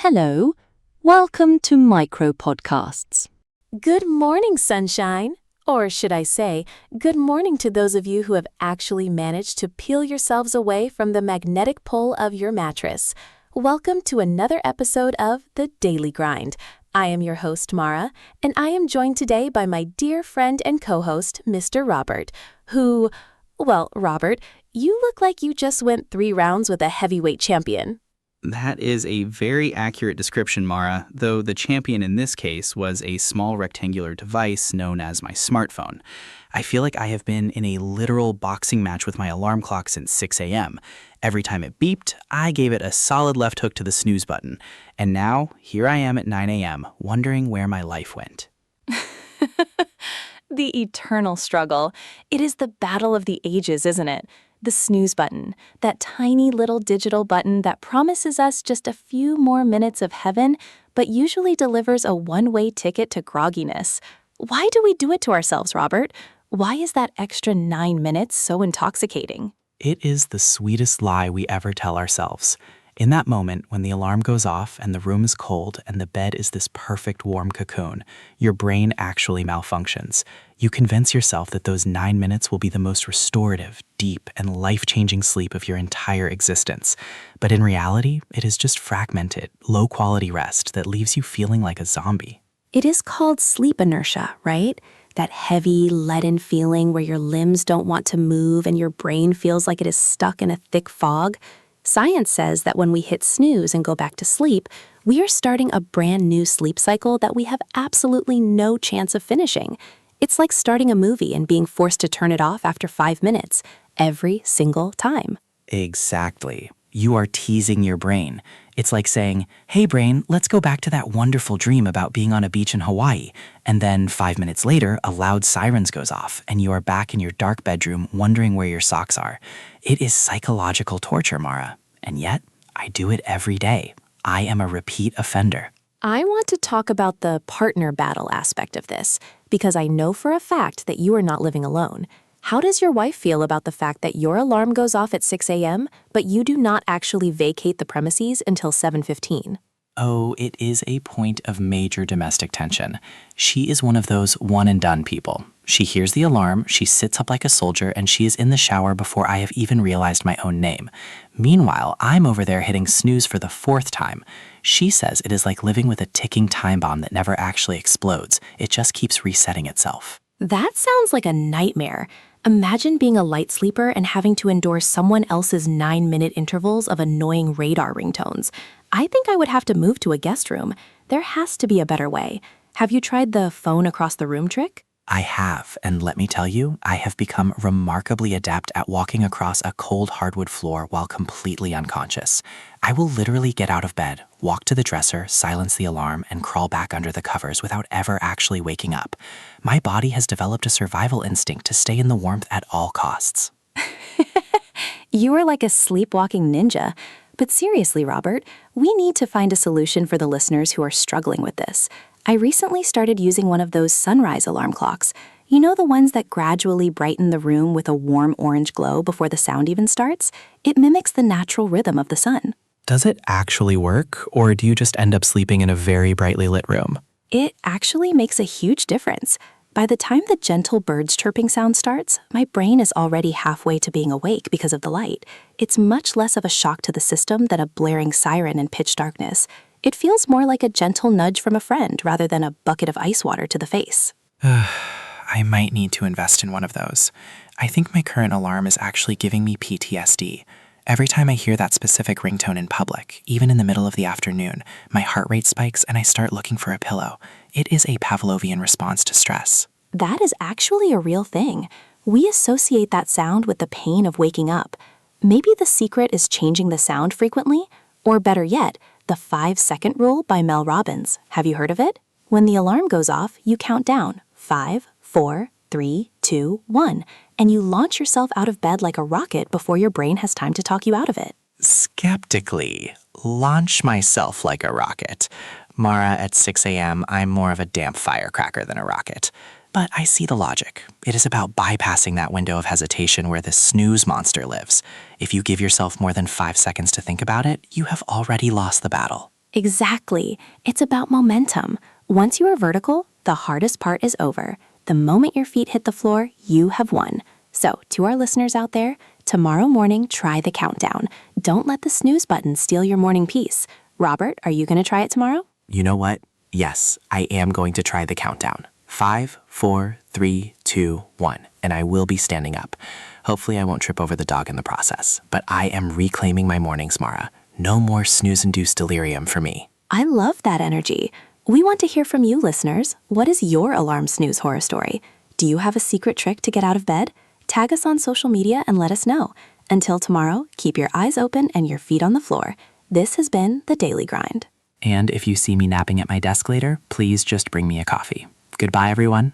Hello, welcome to Micro Podcasts. Good morning, sunshine. Or should I say, good morning to those of you who have actually managed to peel yourselves away from the magnetic pull of your mattress. Welcome to another episode of The Daily Grind. I am your host, Mara, and I am joined today by my dear friend and co-host, Mr. Robert, who, well, Robert, you look like you just went 3 rounds with a heavyweight champion. That is a very accurate description, Mara, though the champion in this case was a small rectangular device known as my smartphone. I feel like I have been in a literal boxing match with my alarm clock since 6 a.m. Every time it beeped, I gave it a solid left hook to the snooze button. And now, here I am at 9 a.m., wondering where my life went. The eternal struggle. It is the battle of the ages, isn't it? The snooze button, that tiny little digital button that promises us just a few more minutes of heaven, but usually delivers a one-way ticket to grogginess. Why do we do it to ourselves, Robert? Why is that extra 9 minutes so intoxicating? It is the sweetest lie we ever tell ourselves. In that moment, when the alarm goes off and the room is cold and the bed is this perfect warm cocoon, your brain actually malfunctions. You convince yourself that those 9 minutes will be the most restorative, deep, and life-changing sleep of your entire existence. But in reality, it is just fragmented, low-quality rest that leaves you feeling like a zombie. It is called sleep inertia, right? That heavy, leaden feeling where your limbs don't want to move and your brain feels like it is stuck in a thick fog. Science says that when we hit snooze and go back to sleep, we are starting a brand new sleep cycle that we have absolutely no chance of finishing. It's like starting a movie and being forced to turn it off after 5 minutes, every single time. Exactly. You are teasing your brain. It's like saying, hey brain, let's go back to that wonderful dream about being on a beach in Hawaii. And then 5 minutes later, a loud sirens goes off, and you are back in your dark bedroom wondering where your socks are. It is psychological torture, Mara. And yet, I do it every day. I am a repeat offender. I want to talk about the partner battle aspect of this, because I know for a fact that you are not living alone. How does your wife feel about the fact that your alarm goes off at 6 a.m., but you do not actually vacate the premises until 7:15? Oh, it is a point of major domestic tension. She is one of those one-and-done people. She hears the alarm, she sits up like a soldier, and she is in the shower before I have even realized my own name. Meanwhile, I'm over there hitting snooze for the 4th time. She says it is like living with a ticking time bomb that never actually explodes. It just keeps resetting itself. That sounds like a nightmare. Imagine being a light sleeper and having to endure someone else's 9-minute intervals of annoying radar ringtones. I think I would have to move to a guest room. There has to be a better way. Have you tried the phone across the room trick? I have, and let me tell you, I have become remarkably adept at walking across a cold hardwood floor while completely unconscious. I will literally get out of bed, walk to the dresser, silence the alarm, and crawl back under the covers without ever actually waking up. My body has developed a survival instinct to stay in the warmth at all costs. You are like a sleepwalking ninja. But seriously, Robert, we need to find a solution for the listeners who are struggling with this. I recently started using one of those sunrise alarm clocks. You know, the ones that gradually brighten the room with a warm orange glow before the sound even starts? It mimics the natural rhythm of the sun. Does it actually work, or do you just end up sleeping in a very brightly lit room? It actually makes a huge difference. By the time the gentle birds chirping sound starts, my brain is already halfway to being awake because of the light. It's much less of a shock to the system than a blaring siren in pitch darkness. It feels more like a gentle nudge from a friend rather than a bucket of ice water to the face. I might need to invest in one of those. I think my current alarm is actually giving me PTSD. Every time I hear that specific ringtone in public, even in the middle of the afternoon, my heart rate spikes and I start looking for a pillow. It is a Pavlovian response to stress. That is actually a real thing. We associate that sound with the pain of waking up. Maybe the secret is changing the sound frequently, or better yet, the 5-second rule by Mel Robbins. Have you heard of it? When the alarm goes off, you count down 5, 4, 3, 2, 1, and you launch yourself out of bed like a rocket before your brain has time to talk you out of it. Skeptically, launch myself like a rocket. Mara, at 6 a.m., I'm more of a damp firecracker than a rocket. But I see the logic. It is about bypassing that window of hesitation where the snooze monster lives. If you give yourself more than 5 seconds to think about it, you have already lost the battle. Exactly. It's about momentum. Once you are vertical, the hardest part is over. The moment your feet hit the floor, you have won. So, to our listeners out there, tomorrow morning, try the countdown. Don't let the snooze button steal your morning peace. Robert, are you going to try it tomorrow? You know what? Yes, I am going to try the countdown. 5, 4, 3, 2, 1, and I will be standing up. Hopefully I won't trip over the dog in the process, but I am reclaiming my mornings, Mara. No more snooze-induced delirium for me. I love that energy. We want to hear from you, listeners. What is your alarm snooze horror story? Do you have a secret trick to get out of bed? Tag us on social media and let us know. Until tomorrow, keep your eyes open and your feet on the floor. This has been The Daily Grind. And if you see me napping at my desk later, please just bring me a coffee. Goodbye, everyone.